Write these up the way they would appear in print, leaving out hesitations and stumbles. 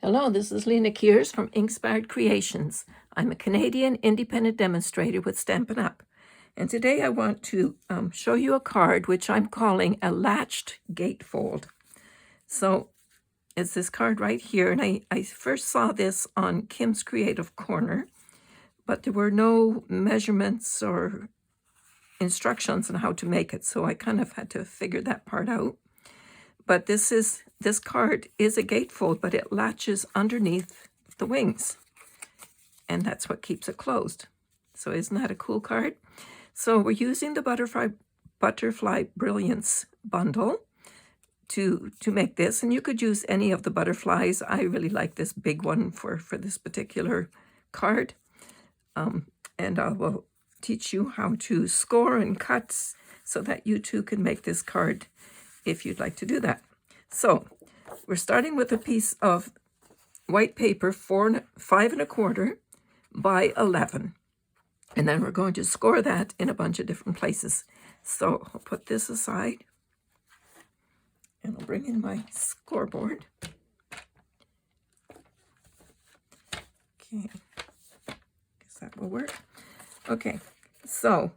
Hello, this is Lena Kears from Inspired Creations. I'm a Canadian independent demonstrator with Stampin' Up! And today I want to show you a card which I'm calling a Latched gatefold. So it's this card right here, and I first saw this on Kim's Creative Corner, but there were no measurements or instructions on how to make it, so I kind of had to figure that part out. But this card is a gatefold, but it latches underneath the wings. And that's what keeps it closed. So isn't that a cool card? So we're using the Butterfly Brilliance bundle to make this. And you could use any of the butterflies. I really like this big one for this particular card. And I will teach you how to score and cut so that you too can make this card if you'd like to do that. So we're starting with a piece of white paper, 5 1/4 by 11. And then we're going to score that in a bunch of different places. So I'll put this aside and I'll bring in my scoreboard. Okay, guess that will work. Okay, so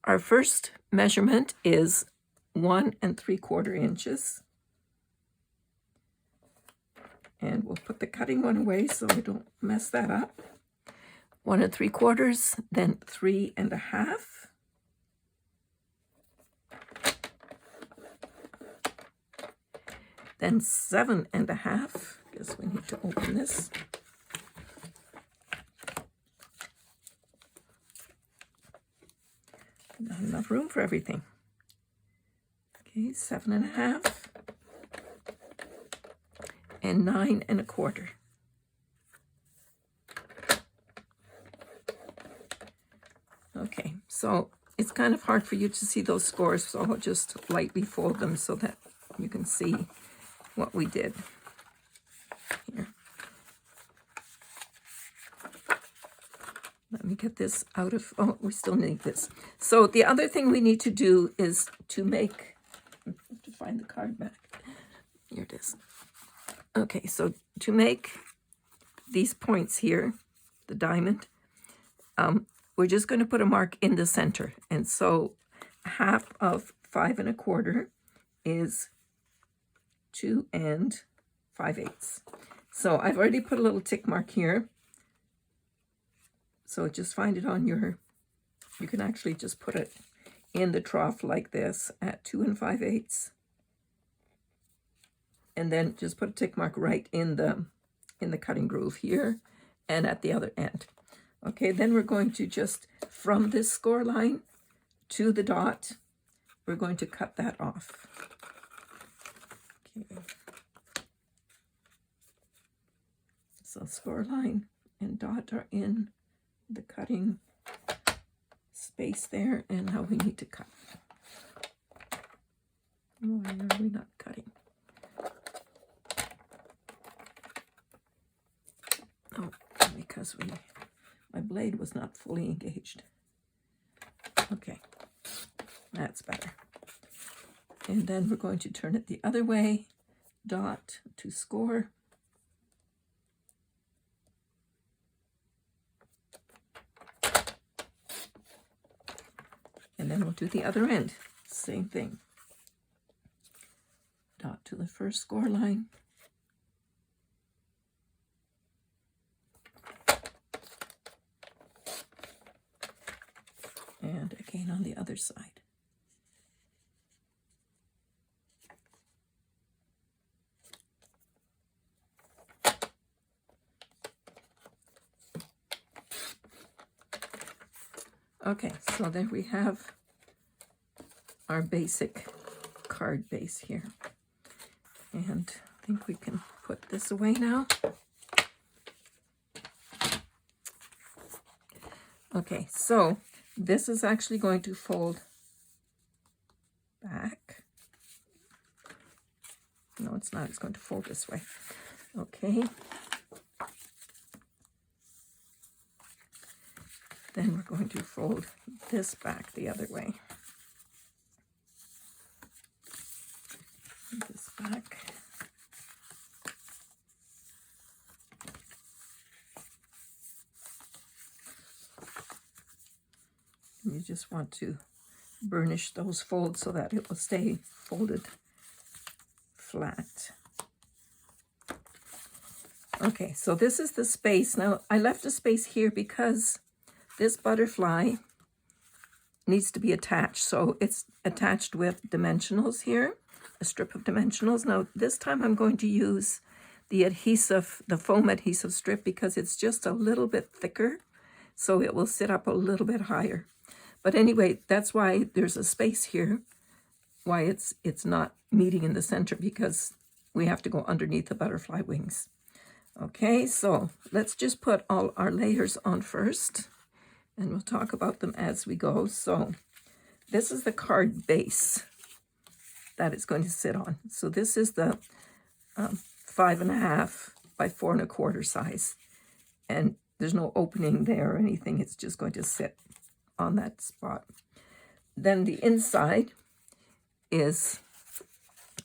our first measurement is 1 3/4 inches. And we'll put the cutting one away so we don't mess that up. 1 3/4, then 3 1/2. Then 7 1/2. Guess we need to open this. Not enough room for everything. Okay, 7 1/2 and 9 1/4. Okay, so it's kind of hard for you to see those scores, so I'll just lightly fold them so that you can see what we did here. Let me get this out of, oh, we still need this. So the other thing we need to do is to make, to find the card back. Here it is. Okay, so to make these points here, the diamond, we're just going to put a mark in the center. And so 1/2 of 5 1/4 is 2 5/8. So I've already put a little tick mark here. So just find it on your, you can actually just put it in the trough like this at 2 5/8. And then just put a tick mark right in the cutting groove here and at the other end. Okay, then we're going to just, from this score line to the dot, we're going to cut that off. Okay. So score line and dot are in the cutting space there, and now we need to cut. Why are we not cutting? Oh, because my blade was not fully engaged. Okay, that's better. And then we're going to turn it the other way, dot to score. And then we'll do the other end, same thing. Dot to the first score line. And again on the other side. Okay, so there we have our basic card base here. And I think we can put this away now. Okay, so this is actually going to fold back. No, it's not. It's going to fold this way. Okay. Then we're going to fold this back the other way. This back. just want to burnish those folds so that it will stay folded flat. Okay, so this is the space. Now, I left a space here because this butterfly needs to be attached. So it's attached with dimensionals here, a strip of dimensionals. Now, this time I'm going to use the adhesive, the foam adhesive strip, because it's just a little bit thicker, so it will sit up a little bit higher. But anyway, that's why there's a space here, why it's not meeting in the center, because we have to go underneath the butterfly wings. Okay, so let's just put all our layers on first, and we'll talk about them as we go. So this is the card base that it's going to sit on. So this is the 5.5 by 4 1/4 size, and there's no opening there or anything. It's just going to sit on that spot. Then the inside is,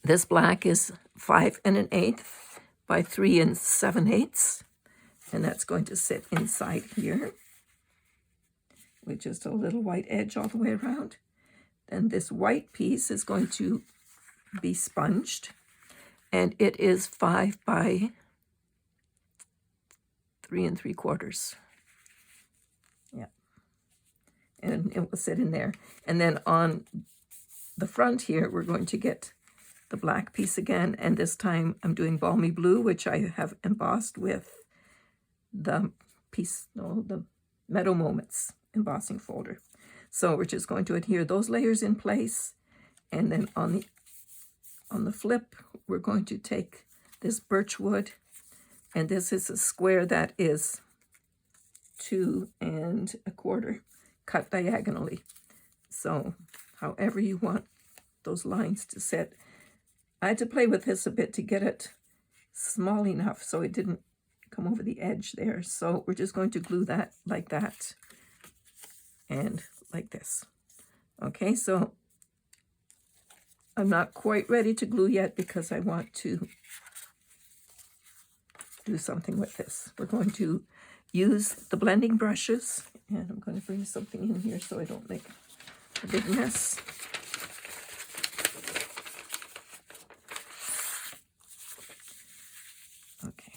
this black is 5 1/8 by 3 7/8, and that's going to sit inside here with just a little white edge all the way around. Then this white piece is going to be sponged, and it is 5 by 3 3/4. Yeah, and it will sit in there. And then on the front here, we're going to get the black piece again, and this time I'm doing Balmy Blue, which I have embossed with the piece, no, the Meadow Moments embossing folder. So we're just going to adhere those layers in place, and then on the flip, we're going to take this birch wood, and this is a square that is 2 1/4 cut diagonally. So however you want those lines to sit. I had to play with this a bit to get it small enough so it didn't come over the edge there. So we're just going to glue that like that and like this. Okay, so I'm not quite ready to glue yet because I want to do something with this. We're going to use the blending brushes, and I'm going to bring something in here so I don't make a big mess. Okay,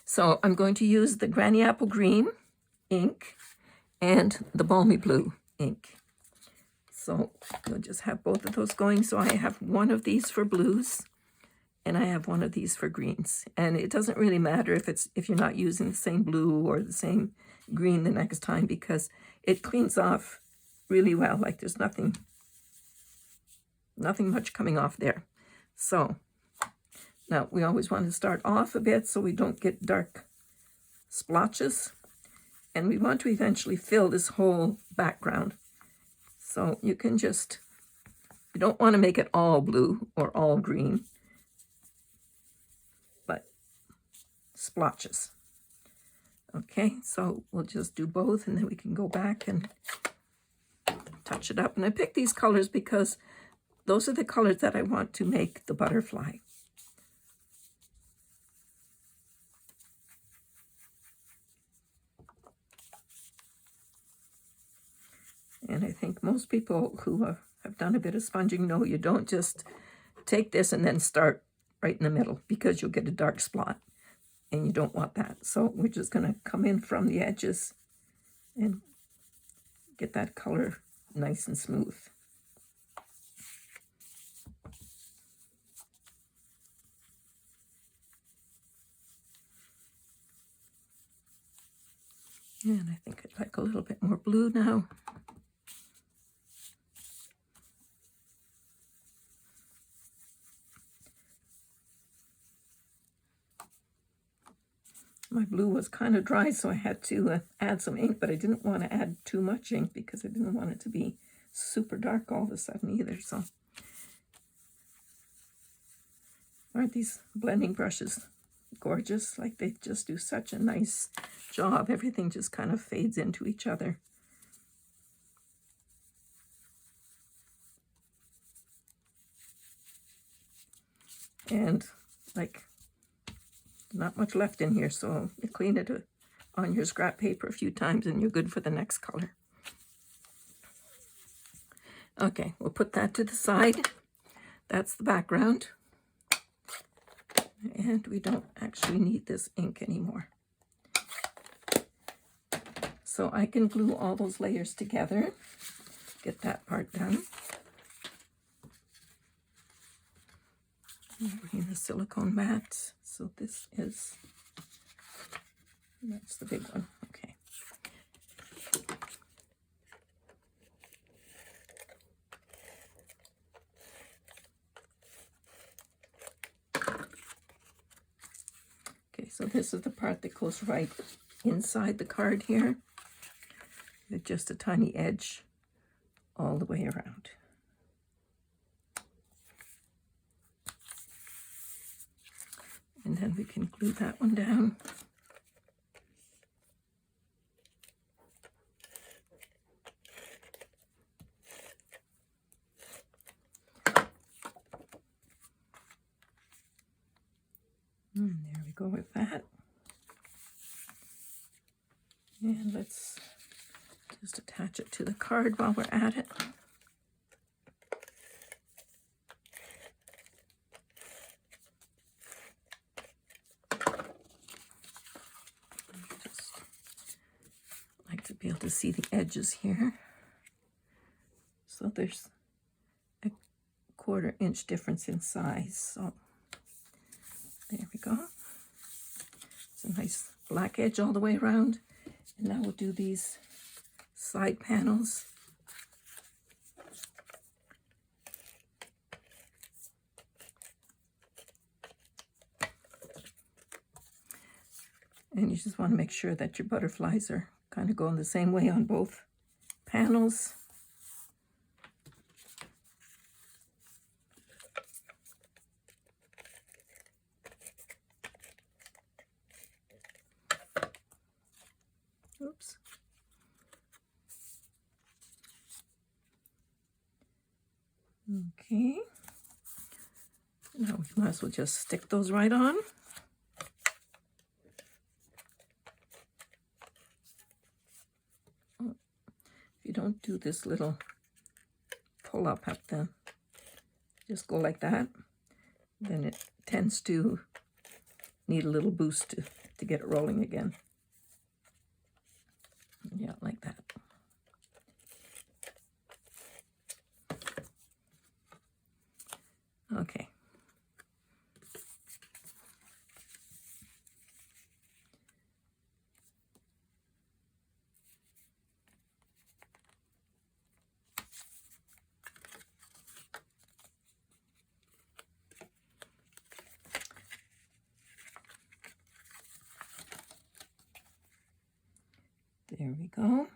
so I'm going to use the Granny Apple Green ink and the Balmy Blue ink. So we'll just have both of those going. So I have one of these for blues, and I have one of these for greens. And it doesn't really matter if you're not using the same blue or the same green the next time, because it cleans off really well. Like there's nothing much coming off there. So now we always want to start off a bit so we don't get dark splotches. And we want to eventually fill this whole background. So you can just, you don't want to make it all blue or all green, but splotches. Okay, so we'll just do both, and then we can go back and touch it up. And I picked these colors because those are the colors that I want to make the butterfly. And I think most people who have done a bit of sponging know you don't just take this and then start right in the middle, because you'll get a dark spot, and you don't want that. So we're just going to come in from the edges and get that color nice and smooth. And I think I'd like a little bit more blue now. My blue was kind of dry, so I had to add some ink, but I didn't want to add too much ink because I didn't want it to be super dark all of a sudden either. So aren't these blending brushes gorgeous? Like they just do such a nice job. Everything just kind of fades into each other. And like, not much left in here, so you clean it on your scrap paper a few times and you're good for the next color. Okay, we'll put that to the side. That's the background. And we don't actually need this ink anymore. So I can glue all those layers together. Get that part done. Bring the silicone mat. So this is, that's the big one. Okay. Okay, so this is the part that goes right inside the card here. With just a tiny edge all the way around. And then we can glue that one down. And there we go with that. And let's just attach it to the card while we're at it. Just like to be able to see the edges here. So there's a 1/4 inch difference in size. So there we go. It's a nice black edge all the way around. And now we'll do these side panels. And you just want to make sure that your butterflies are kind of going the same way on both panels. Oops. Okay. Now we might as well just stick those right on. If you don't do this little pull up at the, just go like that, then it tends to need a little boost to get it rolling again. Yeah, like that. Okay. There we go.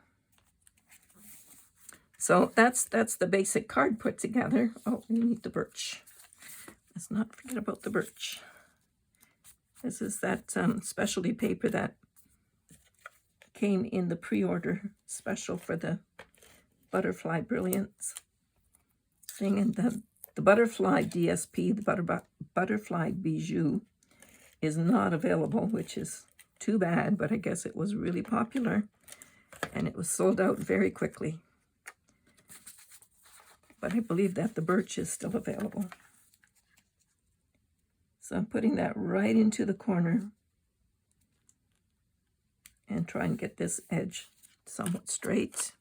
So that's the basic card put together. Oh, we need the birch. Let's not forget about the birch. This is that specialty paper that came in the pre-order special for the butterfly Brilliance thing. And the butterfly DSP, the butterfly bijou, is not available, which is too bad, but I guess it was really popular and it was sold out very quickly. But I believe that the birch is still available. So I'm putting that right into the corner and try and get this edge somewhat straight.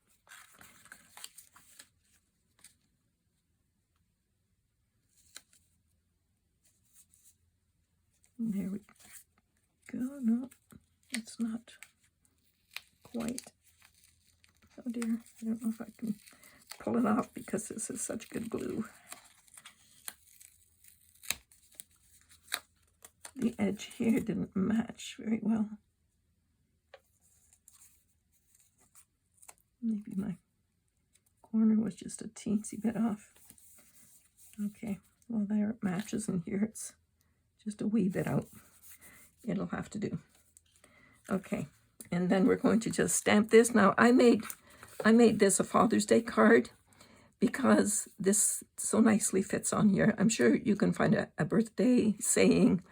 And there we go. No, it's not quite. Oh dear, I don't know if I can pull it off because this is such good glue. The edge here didn't match very well. Maybe my corner was just a teensy bit off. Okay, well there it matches, and here it's just a wee bit out. It'll have to do. Okay, and then we're going to just stamp this. Now I made this a Father's Day card because this so nicely fits on here. I'm sure you can find a birthday saying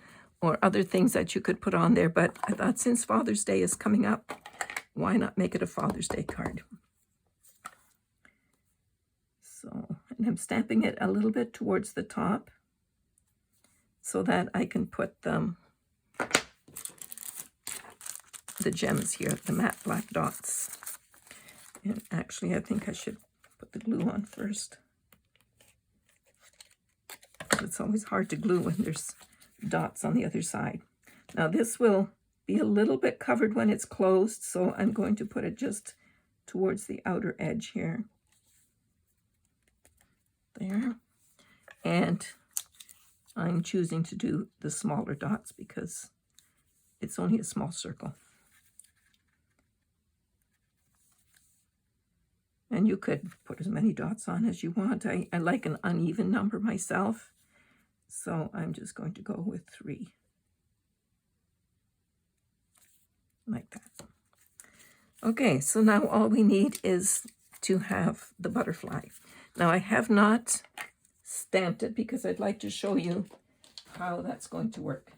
or other things that you could put on there, but I thought since Father's Day is coming up, why not make it a Father's Day card? So, and I'm stamping it a little bit towards the top so that I can put the gems here, the matte black dots. And actually, I think I should put the glue on first. It's always hard to glue when there's dots on the other side. Now this will be a little bit covered when it's closed, so I'm going to put it just towards the outer edge here. There. And I'm choosing to do the smaller dots because it's only a small circle. And you could put as many dots on as you want. I like an uneven number myself, so I'm just going to go with 3. Like that. Okay, so now all we need is to have the butterfly. Now I have not stamped it because I'd like to show you how that's going to work.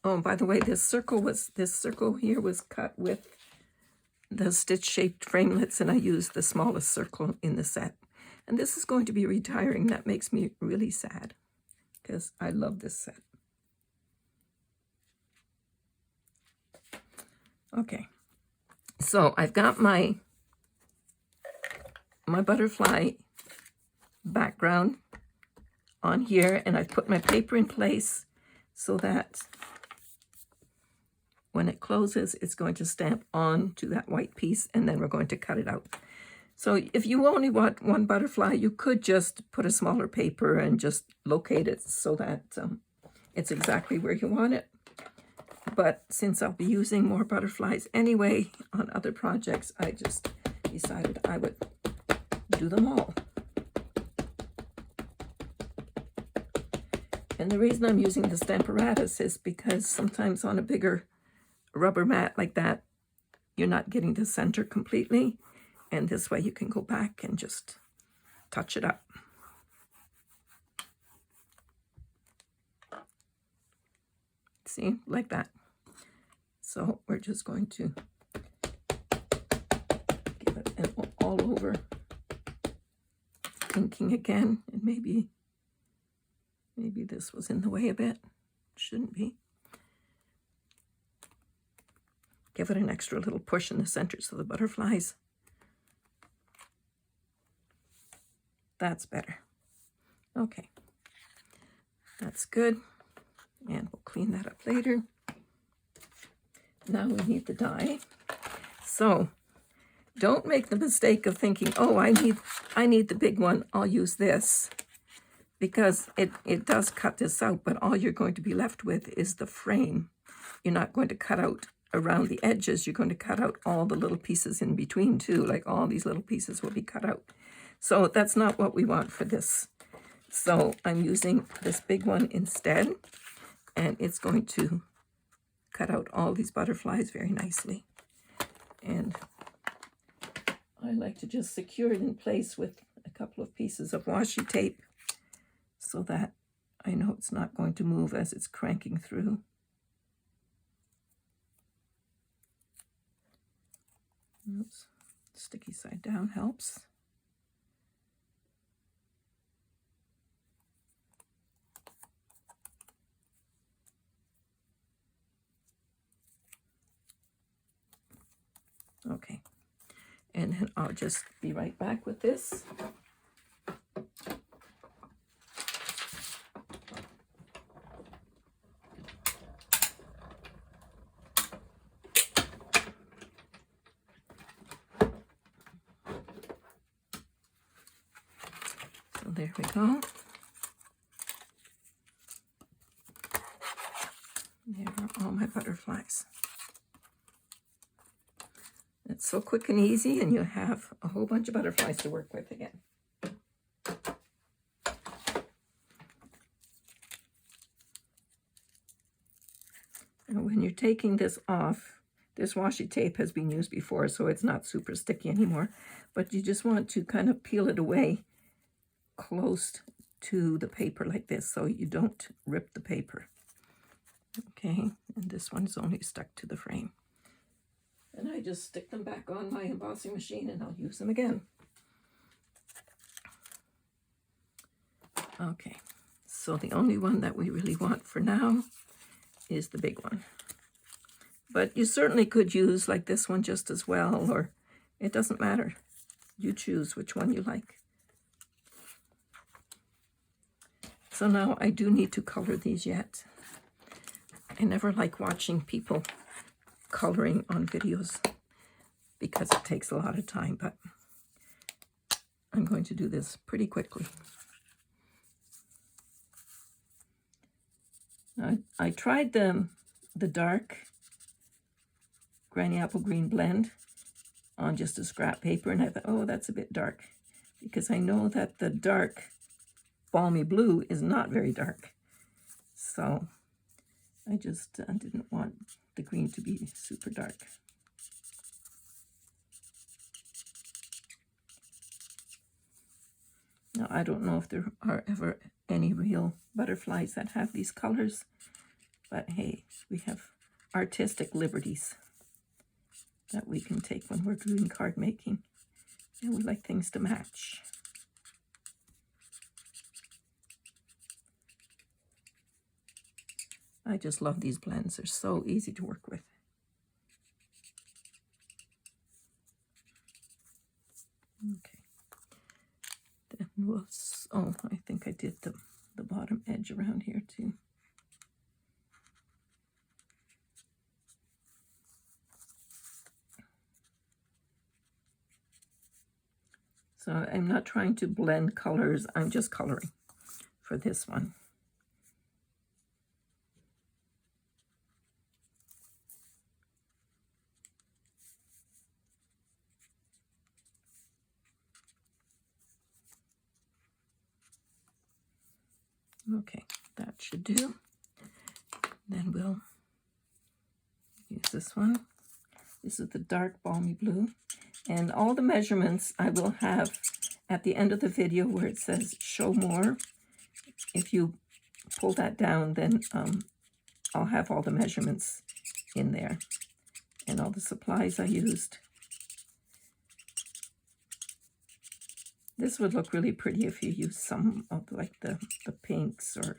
Oh, by the way, this circle here was cut with the stitch-shaped framelits, and I used the smallest circle in the set. And this is going to be retiring. That makes me really sad because I love this set. Okay, so I've got my butterfly background on here, and I've put my paper in place so that when it closes, it's going to stamp on to that white piece, and then we're going to cut it out. So if you only want one butterfly, you could just put a smaller paper and just locate it so that it's exactly where you want it. But since I'll be using more butterflies anyway on other projects, I just decided I would do them all. And the reason I'm using the Stamparatus is because sometimes on a bigger rubber mat like that, you're not getting the center completely. And this way you can go back and just touch it up. See, like that. So we're just going to give it an all over inking again. And maybe this was in the way a bit. Shouldn't be. Give it an extra little push in the centers of the butterflies. That's better. Okay. That's good. And we'll clean that up later. Now we need the die. So don't make the mistake of thinking, oh, I need the big one, I'll use this. Because it does cut this out, but all you're going to be left with is the frame. You're not going to cut out around the edges. You're going to cut out all the little pieces in between too, like all these little pieces will be cut out. So that's not what we want for this. So I'm using this big one instead, and it's going to cut out all these butterflies very nicely. And I like to just secure it in place with a couple of pieces of washi tape so that I know it's not going to move as it's cranking through. Oops. Sticky side down helps. Okay, and then I'll just be right back with this. So there we go. There are all my butterflies. It's so quick and easy, and you have a whole bunch of butterflies to work with again. And when you're taking this off, this washi tape has been used before, so it's not super sticky anymore, but you just want to kind of peel it away close to the paper like this so you don't rip the paper. Okay, and this one's only stuck to the frame. And I just stick them back on my embossing machine and I'll use them again. Okay, so the only one that we really want for now is the big one. But you certainly could use like this one just as well, or it doesn't matter. You choose which one you like. So now I do need to color these yet. I never like watching people coloring on videos because it takes a lot of time, but I'm going to do this pretty quickly. I tried the dark Granny Apple Green blend on just a scrap paper, and I thought, oh, that's a bit dark, because I know that the dark Balmy Blue is not very dark. So I just didn't want the green to be super dark. Now, I don't know if there are ever any real butterflies that have these colors, but hey, we have artistic liberties that we can take when we're doing card making, and we like things to match. I just love these blends. They're so easy to work with. Okay. Then we'll, oh, I think I did the bottom edge around here too. So I'm not trying to blend colors, I'm just coloring for this one. Okay, that should do. Then we'll use this one. This is the dark Balmy Blue. And all the measurements I will have at the end of the video where it says show more. If you pull that down, then I'll have all the measurements in there and all the supplies I used. This would look really pretty if you use some of like the pinks or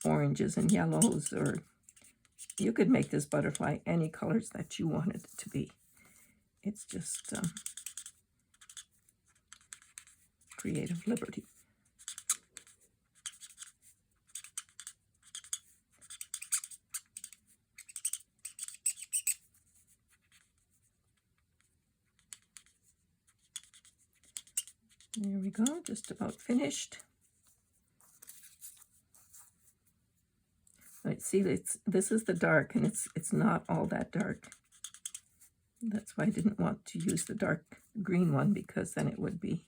oranges and yellows, or you could make this butterfly any colors that you want it to be. It's just creative liberty. There we go, just about finished. Right, see, this is the dark, and it's not all that dark. That's why I didn't want to use the dark green one, because then it would be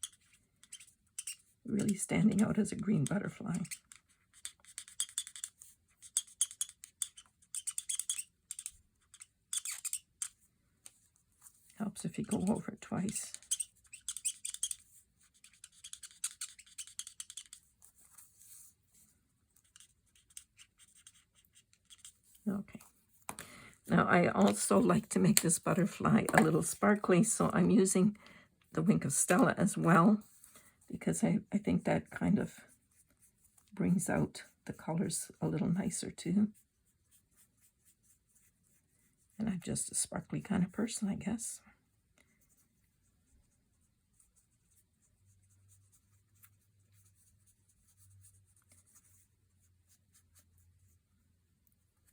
really standing out as a green butterfly. Helps if you go over it twice. Okay. Now I also like to make this butterfly a little sparkly, so I'm using the Wink of Stella as well, because I think that kind of brings out the colors a little nicer too. And I'm just a sparkly kind of person, I guess.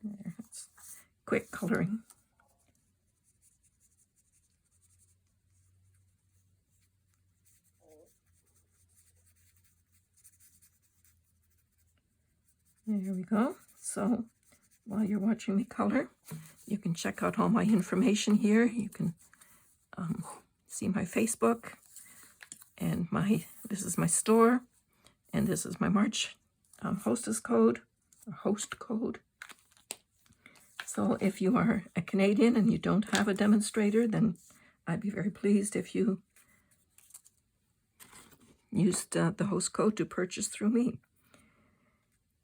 There, it's quick coloring. There we go. So while you're watching me color, you can check out all my information here. You can see my Facebook, and this is my store, and this is my March hostess code, or host code. So if you are a Canadian and you don't have a demonstrator, then I'd be very pleased if you used the host code to purchase through me.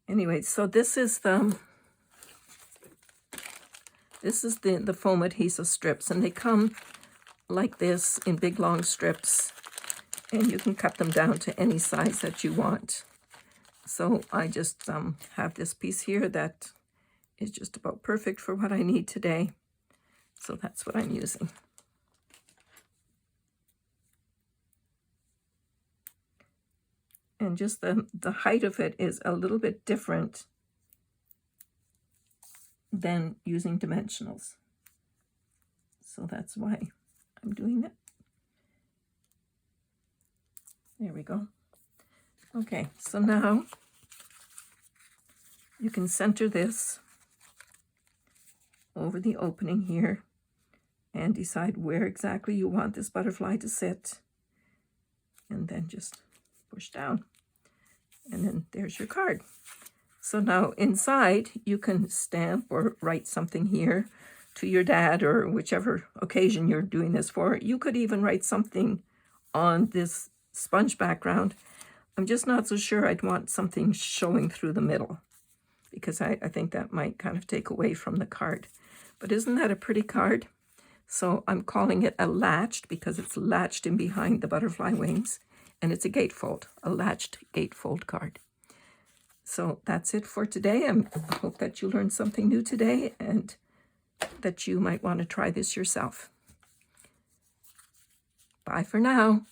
Anyway, so this is the foam adhesive strips, and they come like this in big long strips, and you can cut them down to any size that you want. So I just have this piece here that is just about perfect for what I need today. So that's what I'm using. And just the height of it is a little bit different than using dimensionals. So that's why I'm doing that. There we go. Okay, so now you can center this over the opening here and decide where exactly you want this butterfly to sit. And then just push down. And then there's your card. So now inside you can stamp or write something here to your dad or whichever occasion you're doing this for. You could even write something on this sponge background. I'm just not so sure I'd want something showing through the middle because I think that might kind of take away from the card. But isn't that a pretty card? So I'm calling it a latched because it's latched in behind the butterfly wings, and it's a gatefold, a latched gatefold card. So that's it for today. I hope that you learned something new today and that you might want to try this yourself. Bye for now.